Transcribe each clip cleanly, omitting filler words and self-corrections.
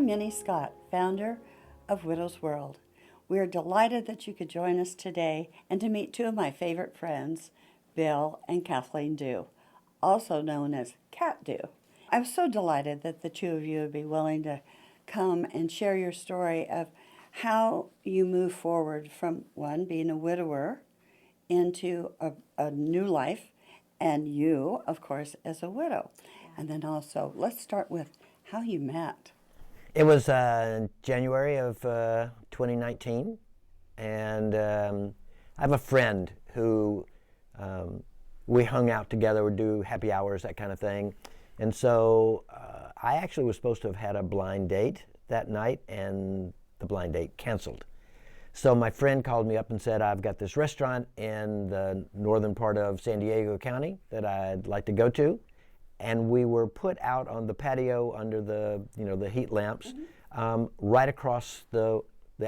I'm Minnie Scott, founder of Widow's World. We are delighted that you could join us today and to meet two of my favorite friends, Bill and Kathleen Dew, also known as Cat Dew. I'm so delighted that the two of you would be willing to come and share your story of how you move forward from one, being a widower, into a new life, and you, of course, as a widow. And then also, let's start with how you met. It was January of 2019, and I have a friend who we hung out together, would do happy hours, that kind of thing. And so I actually was supposed to have had a blind date that night, and the blind date canceled. So my friend called me up and said, I've got this restaurant in the northern part of San Diego County that I'd like to go to. And we were put out on the patio under the heat lamps, right across the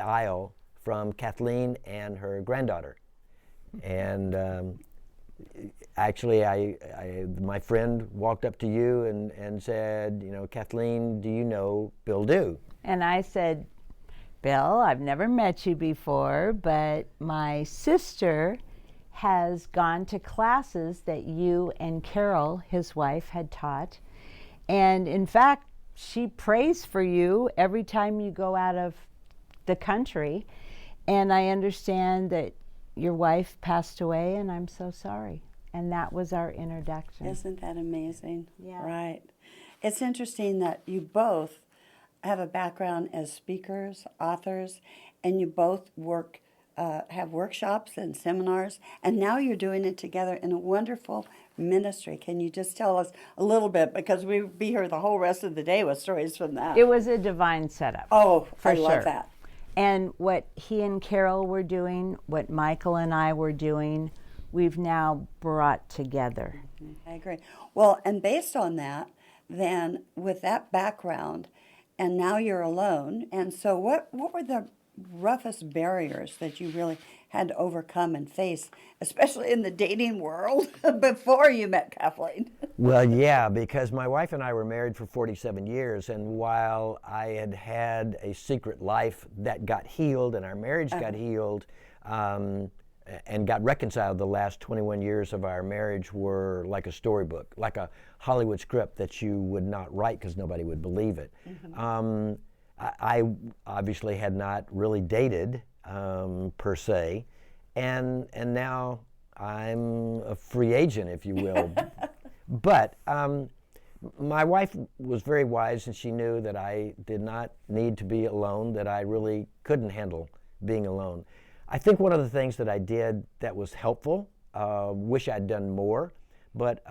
aisle from Kathleen and her granddaughter. And actually, my friend walked up to you and said, Kathleen, do you know Bill Dew? And I said, Bill, I've never met you before, but my sister has gone to classes that you and Carol, his wife, had taught. And in fact, she prays for you every time you go out of the country. And I understand that your wife passed away, and I'm so sorry. And that was our introduction. Isn't that amazing? Yeah. Right. It's interesting that you both have a background as speakers, authors, and you both have workshops and seminars, and now you're doing it together in a wonderful ministry. Can you just tell us a little bit, because we'll be here the whole rest of the day with stories from that. It was a divine setup. Oh, for I sure. love that. And what he and Carol were doing, what Michael and I were doing, we've now brought together. I agree. Well, and based on that, then with that background, and now you're alone, and so what were the roughest barriers that you really had to overcome and face, especially in the dating world, before you met Kathleen? Well, yeah, because my wife and I were married for 47 years, and while I had had a secret life that got healed and our marriage got healed and got reconciled, the last 21 years of our marriage were like a storybook, like a Hollywood script that you would not write because nobody would believe it. I obviously had not really dated per se, and now I'm a free agent, if you will. But my wife was very wise, and she knew that I did not need to be alone, that I really couldn't handle being alone. I think one of the things that I did that was helpful, wish I'd done more, but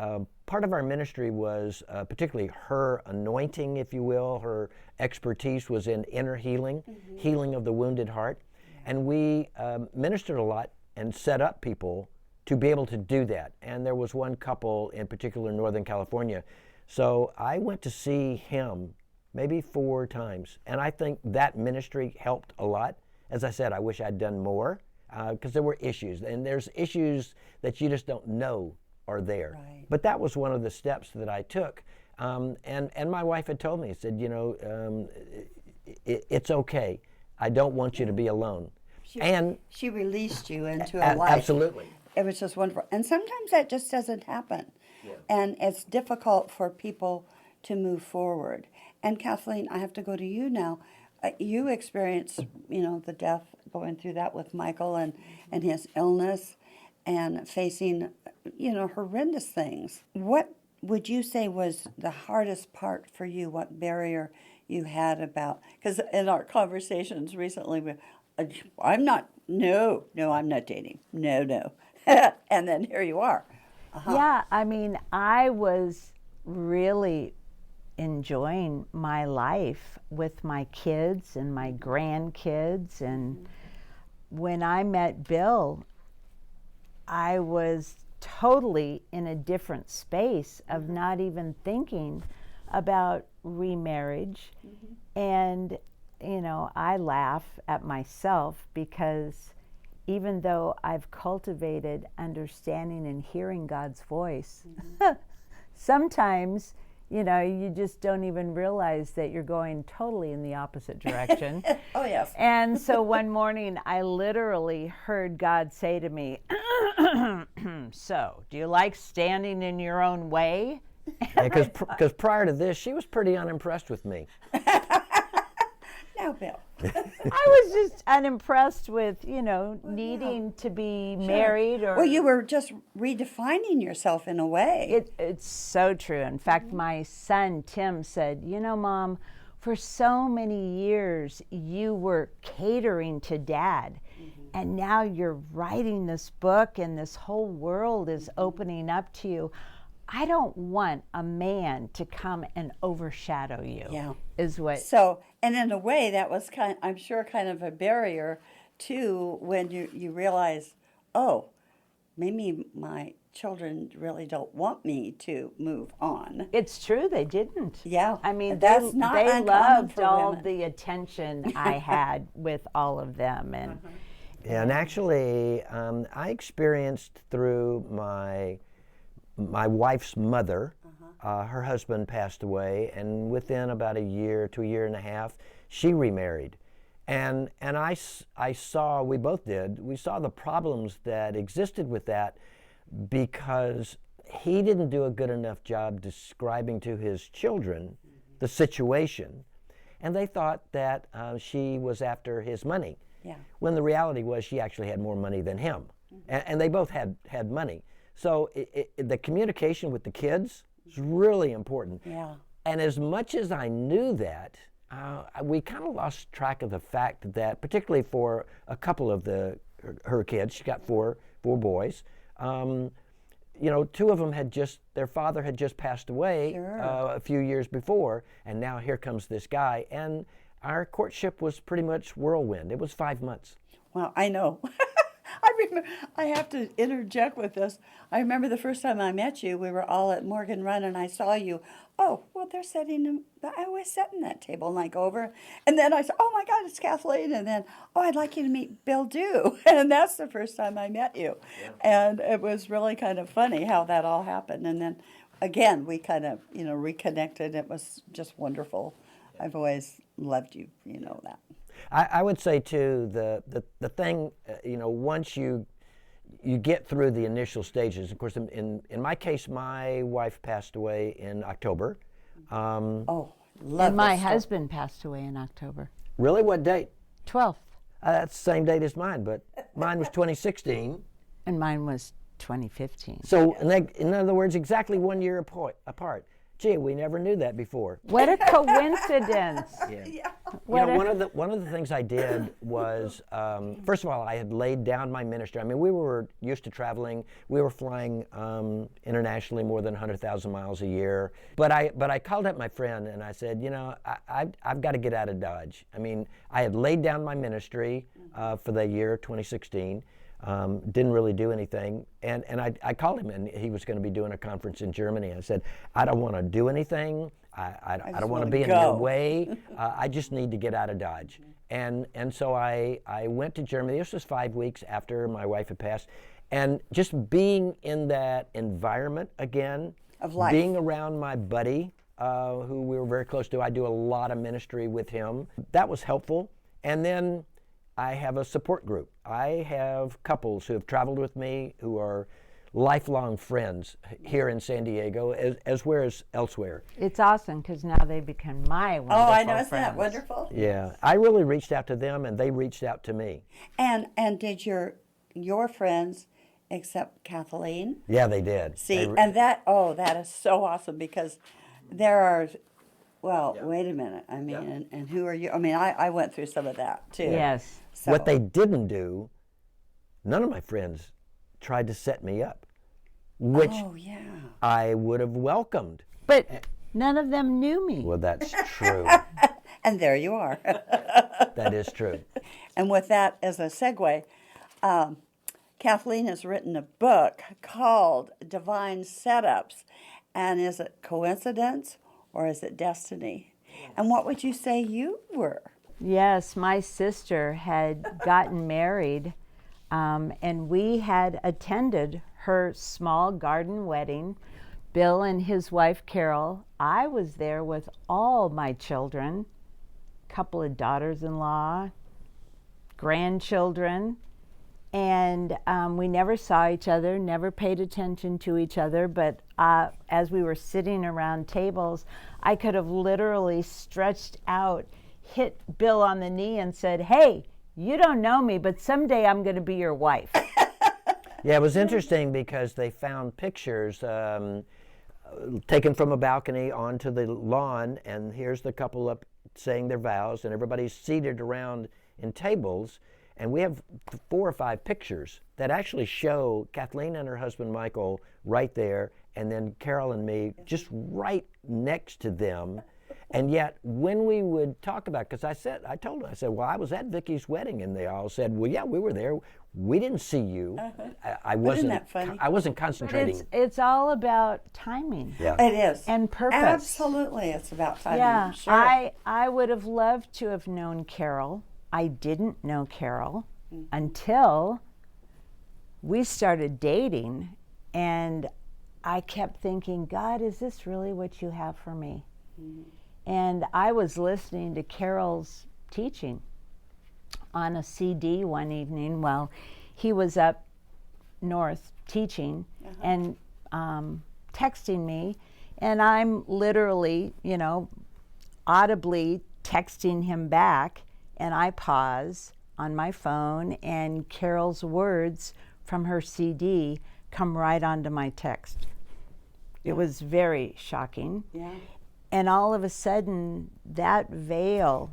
part of our ministry was particularly her anointing, if you will. Her expertise was in inner healing, healing of the wounded heart. And we ministered a lot and set up people to be able to do that. And there was one couple in particular in Northern California. So I went to see him maybe 4 times. And I think that ministry helped a lot. As I said, I wish I'd done more because there were issues. And there's issues that you just don't know are there. Right. But that was one of the steps that I took. And my wife had told me, said, it's okay. I don't want you to be alone. She released you into a life. Absolutely. It was just wonderful. And sometimes that just doesn't happen. Yeah. And it's difficult for people to move forward. And Kathleen, I have to go to you now. You experienced, the death, going through that with Michael and his illness and facing, horrendous things. What would you say was the hardest part for you? What barrier you had about, because in our conversations recently, I'm not dating. No. And then here you are. Yeah, I was really enjoying my life with my kids and my grandkids. And when I met Bill, I was totally in a different space of not even thinking about remarriage. And, I laugh at myself because even though I've cultivated understanding and hearing God's voice, sometimes you know, you just don't even realize that you're going totally in the opposite direction. Oh, yes. And so one morning I literally heard God say to me, so, do you like standing in your own way? Because prior to this, she was pretty unimpressed with me. Now, Bill. I was just unimpressed with, you know, needing to be married or... Well, you were just redefining yourself in a way. It's so true. In fact, my son, Tim, said, you know, Mom, for so many years, you were catering to Dad. And now you're writing this book and this whole world is opening up to you. I don't want a man to come and overshadow you. Yeah. Is what... So, and in a way, that was I'm sure, kind of a barrier, too, when you realize, oh, maybe my children really don't want me to move on. It's true, they didn't. Yeah. I mean, that's not they uncommon loved for all women. the attention I had with all of them. And Yeah, and actually, I experienced through my wife's mother. Her husband passed away, and within about a year to a year and a half, she remarried. And I saw, we both did, we saw the problems that existed with that because he didn't do a good enough job describing to his children the situation. And they thought that she was after his money. Yeah. When the reality was she actually had more money than him. And they both had money. So the communication with the kids is really important. Yeah. And as much as I knew that, we kind of lost track of the fact that, particularly for a couple of her kids, she got four boys. You know, two of them their father had just passed away a few years before, and now here comes this guy. And our courtship was pretty much whirlwind. It was 5 months. Well, I know. I have to interject with this. I remember the first time I met you, we were all at Morgan Run, and I saw you. Oh, well, they're sitting. I always sat in that table, and I go over, and then I said, "Oh my God, it's Kathleen!" And then, "Oh, I'd like you to meet Bill Dew," and that's the first time I met you, and it was really kind of funny how that all happened. And then, again, we kind of reconnected. It was just wonderful. I've always loved you. You know that. I would say too, the thing, once you get through the initial stages. Of course, in my case, my wife passed away in October. Love and my this stuff. husband passed away in October. Really, what date? 12th. That's the same date as mine, but mine was 2016. And mine was 2015. So, in other words, exactly 1 year apart. Gee, we never knew that before. What a coincidence. Yeah. One of the things I did was, first of all, I had laid down my ministry. I mean, we were used to traveling. We were flying internationally more than 100,000 miles a year. But I called up my friend and I said, I've got to get out of Dodge. I mean, I had laid down my ministry for the year 2016. Didn't really do anything, and I called him, and he was going to be doing a conference in Germany. I said, I don't want to do anything. I don't want to be in your way. I just need to get out of Dodge. And so I went to Germany. This was 5 weeks after my wife had passed, and just being in that environment again, of life, being around my buddy, who we were very close to. I do a lot of ministry with him. That was helpful, and then I have a support group. I have couples who have traveled with me who are lifelong friends here in San Diego as well as elsewhere. It's awesome because now they become my wonderful Oh, I know, isn't friends. that wonderful? Yeah, I really reached out to them and they reached out to me. And did your friends accept Kathleen? Yeah, they did. See, and that is so awesome because there are, wait a minute. I mean, and who are you? I mean, I went through some of that too. Yes. So. What they didn't do, none of my friends tried to set me up, which I would have welcomed. But none of them knew me. Well, that's true. And there you are. That is true. And with that as a segue, Kathleen has written a book called Divine Setups. And is it coincidence or is it destiny? And what would you say you were? Yes, my sister had gotten married, and we had attended her small garden wedding Bill and his wife Carol. I was there with all my children, couple of daughters-in-law, grandchildren, and we never saw each other, never paid attention to each other, but as we were sitting around tables, I could have literally stretched out, hit Bill on the knee and said, "Hey, you don't know me, but someday I'm going to be your wife." Yeah, it was interesting because they found pictures taken from a balcony onto the lawn, and here's the couple up saying their vows, and everybody's seated around in tables, and we have 4 or 5 pictures that actually show Kathleen and her husband Michael right there, and then Carol and me just right next to them. And yet, when we would talk about, because I told them, I said, well, I was at Vicky's wedding, and they all said, well, yeah, we were there. We didn't see you. I wasn't. Isn't that funny? I wasn't concentrating. It's all about timing. Yeah. It is. And purpose. Absolutely, it's about timing. Yeah, Sure. I would have loved to have known Carol. I didn't know Carol until we started dating, and I kept thinking, God, is this really what you have for me? And I was listening to Carol's teaching on a CD one evening while he was up north teaching and texting me, and I'm literally, audibly texting him back, and I pause on my phone, and Carol's words from her CD come right onto my text. It was very shocking. Yeah. And all of a sudden, that veil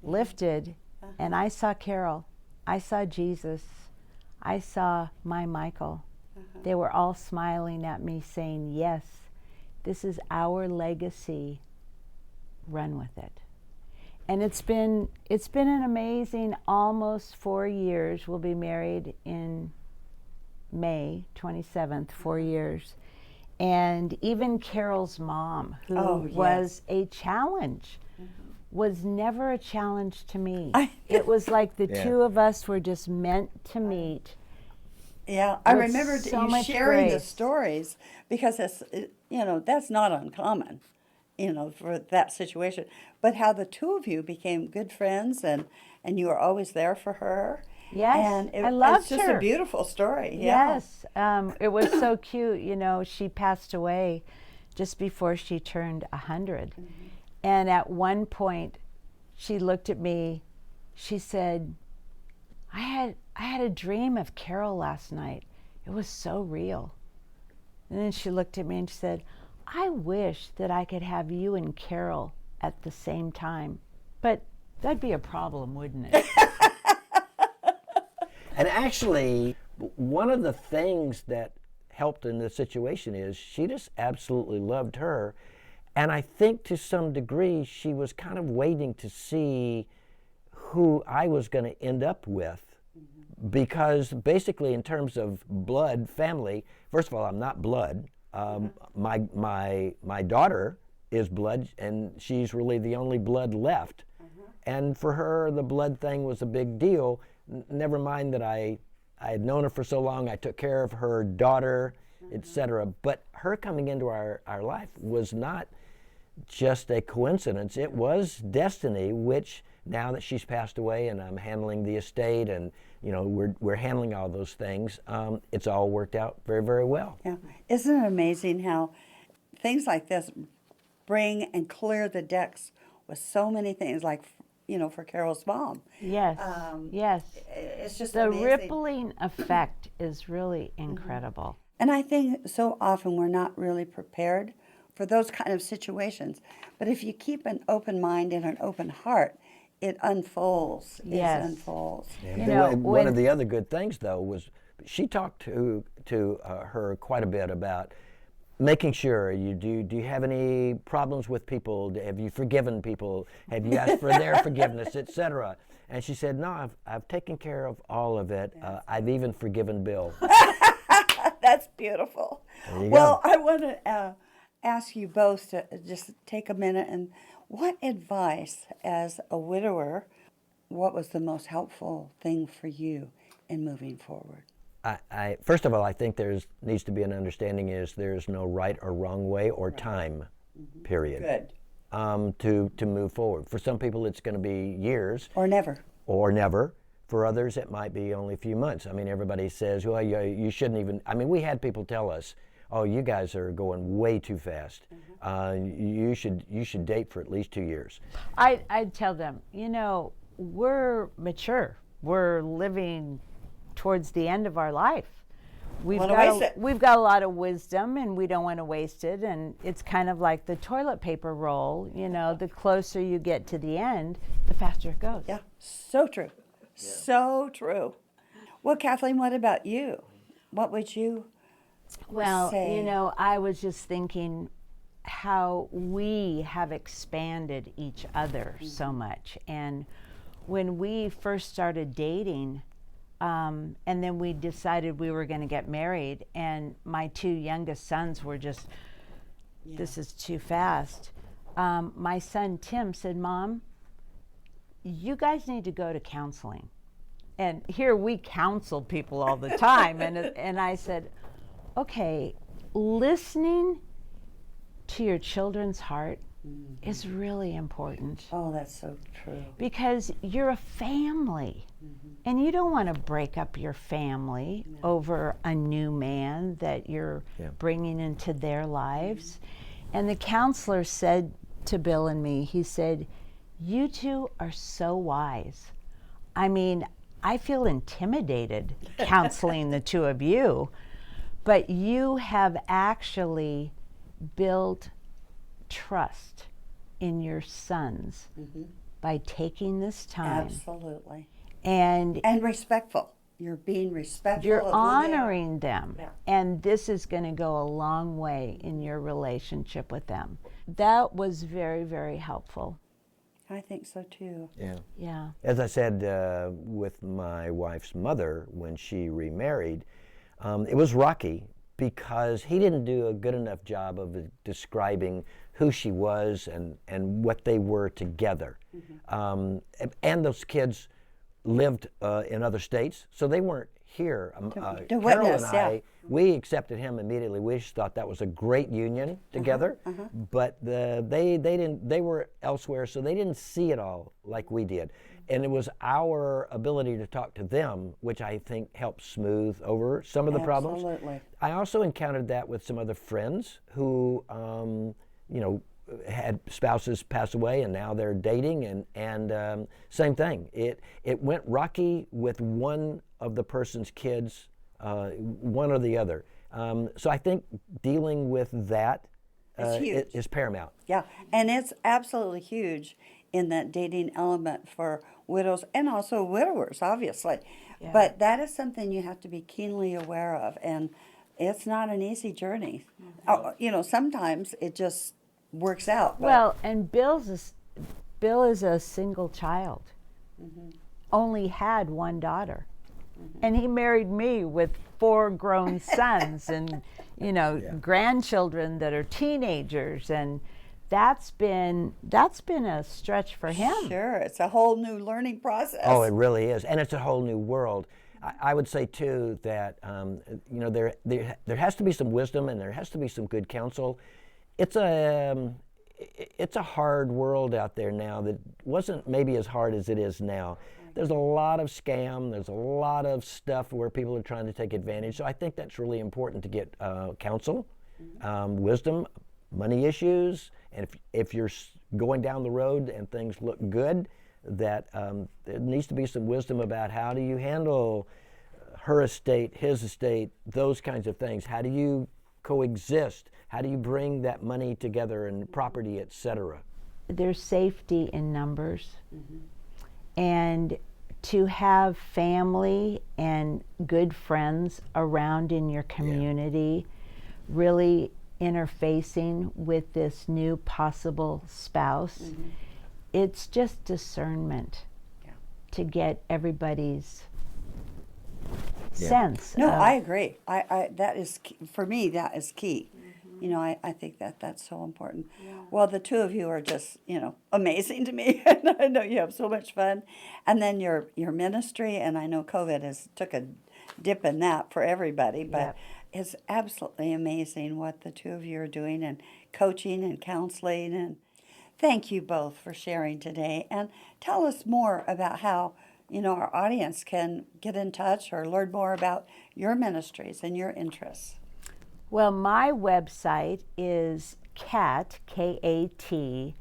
lifted, and I saw Carol. I saw Jesus. I saw my Michael. They were all smiling at me saying, yes, this is our legacy. Run with it. And it's been an amazing almost 4 years. We'll be married in May 27th, 4 years. And even Carol's mom, who was a challenge, was never a challenge to me. It was like the two of us were just meant to meet. Yeah, I with remember so you much sharing the grace. stories, because that's not uncommon, for that situation. But how the two of you became good friends, and you were always there for her. Yes, and I loved it's just her. a beautiful story. Yeah. Yes, it was so cute. She passed away just before she turned 100. And at one point, she looked at me. She said, I had a dream of Carol last night. It was so real. And then she looked at me and she said, I wish that I could have you and Carol at the same time. But that'd be a problem, wouldn't it? And actually, one of the things that helped in this situation is she just absolutely loved her. And I think to some degree, she was kind of waiting to see who I was going to end up with. Because basically, in terms of blood, family, first of all, I'm not blood. My daughter is blood, and she's really the only blood left. And for her, the blood thing was a big deal. Never mind that I had known her for so long, I took care of her daughter, etc. But her coming into our life was not just a coincidence. It was destiny, which now that she's passed away and I'm handling the estate and we're handling all those things, it's all worked out very, very well. Yeah. Isn't it amazing how things like this bring and clear the decks with so many things, like, for Carol's mom. Yes, yes. It's just The amazing. rippling effect is really incredible. And I think so often we're not really prepared for those kind of situations. But if you keep an open mind and an open heart, it unfolds. Yes. It unfolds. Yeah. One of the other good things, though, was she talked to her quite a bit about making sure do you have any problems with people? Have you forgiven people? Have you asked for their forgiveness, etc.? And she said, no, I've taken care of all of it. I've even forgiven Bill. That's beautiful. There you Well, go. I want to ask you both to just take a minute, and what advice, as a widower, what was the most helpful thing for you in moving forward? First of all, I think there's needs to be an understanding is there's no right or wrong way or time, period. Good. To move forward. For some people, it's going to be years. Or never. Or never. For others, it might be only a few months. I mean, everybody says, well, you shouldn't even. I mean, we had people tell us, oh, you guys are going way too fast. You should date for at least 2 years. I'd tell them, we're mature. We're living towards the end of our life. We've got a lot of wisdom, and we don't want to waste it. And it's kind of like the toilet paper roll. The closer you get to the end, the faster it goes. Yeah, so true. Yeah. So true. Well, Kathleen, what about you? What would you say? I was just thinking how we have expanded each other so much. And when we first started dating, and then we decided we were going to get married, and my 2 youngest sons were just, this is too fast. My son Tim said, Mom, you guys need to go to counseling. And here we counsel people all the time. And I said, okay, listening to your children's heart is really important. Oh, that's so true. Because you're a family. And you don't want to break up your family over a new man that you're bringing into their lives. And the counselor said to Bill and me, he said, you two are so wise. I mean, I feel intimidated counseling the two of you, but you have actually built trust in your sons by taking this time. Absolutely. And respectful. You're being respectful. You're honoring them. Yeah. And this is going to go a long way in your relationship with them. That was very, very helpful. I think so too. Yeah. Yeah. As I said with my wife's mother when she remarried, it was rocky because he didn't do a good enough job of describing who she was and what they were together. And those kids lived in other states, so they weren't here. To Carol witness, and I, we accepted him immediately. We just thought that was a great union together, but they didn't. They were elsewhere, so they didn't see it all like we did. And it was our ability to talk to them, which I think helped smooth over some of the problems. Absolutely. I also encountered that with some other friends who, had spouses pass away and now they're dating, and same thing. It went rocky with one of the person's kids, one or the other. So I think dealing with that is paramount. Yeah, and it's absolutely huge in that dating element for widows and also widowers, obviously. Yeah. But that is something you have to be keenly aware of, and it's not an easy journey. Sometimes it just works out. Well, and Bill is a single child, only had one daughter, and he married me with 4 grown sons and grandchildren that are teenagers, and that's been a stretch for him. Sure, it's a whole new learning process. Oh, it really is, and it's a whole new world. I would say too that there has to be some wisdom and there has to be some good counsel. It's a hard world out there now that wasn't maybe as hard as it is now. There's a lot of scam. There's a lot of stuff where people are trying to take advantage. So I think that's really important to get counsel, wisdom, money issues, and if you're going down the road and things look good, that there needs to be some wisdom about how do you handle her estate, his estate, those kinds of things. How do you coexist? How do you bring that money together and property, etc.? There's safety in numbers. And to have family and good friends around in your community, really interfacing with this new possible spouse, it's just discernment to get everybody's sense. No, I agree. I that is for me. That is key. I think that's so important. Well, the two of you are just amazing to me, and I know you have so much fun. And then your ministry, and I know COVID took a dip in that for everybody, but Yep. it's absolutely amazing what the two of you are doing and coaching and counseling. And thank you both for sharing today. And tell us more about how, our audience can get in touch or learn more about your ministries and your interests. Well, my website is KatDew.com.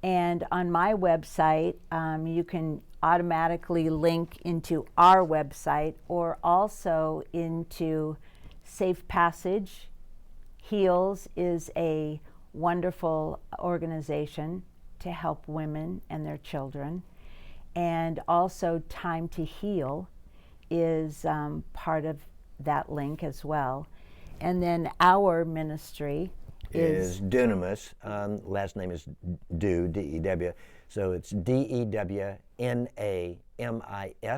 And on my website, you can automatically link into our website or also into Safe Passage. Heals is a wonderful organization to help women and their children. And also Time to Heal is part of that link as well. And then our ministry is Dunamis. Last name is Dew, D-E-W. So it's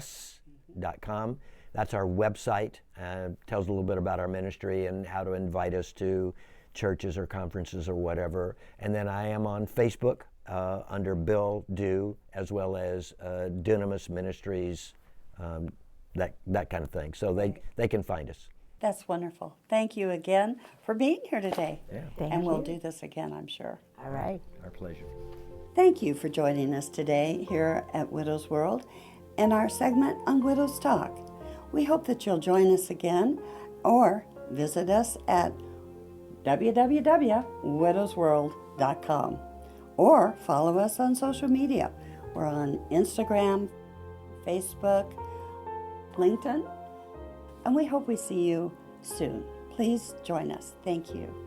DEWNAMIS.com. That's our website. Tells a little bit about our ministry and how to invite us to churches or conferences or whatever. And then I am on Facebook under Bill Dew, as well as Dunamis Ministries, that kind of thing. So they can find us. That's wonderful. Thank you again for being here today. Yeah. Thank We'll you. do this again, I'm sure. All right. Our pleasure. Thank you for joining us today here at Widow's World and our segment on Widow's Talk. We hope that you'll join us again or visit us at www.widowsworld.com or follow us on social media. We're on Instagram, Facebook, LinkedIn, and we hope we see you soon. Please join us. Thank you.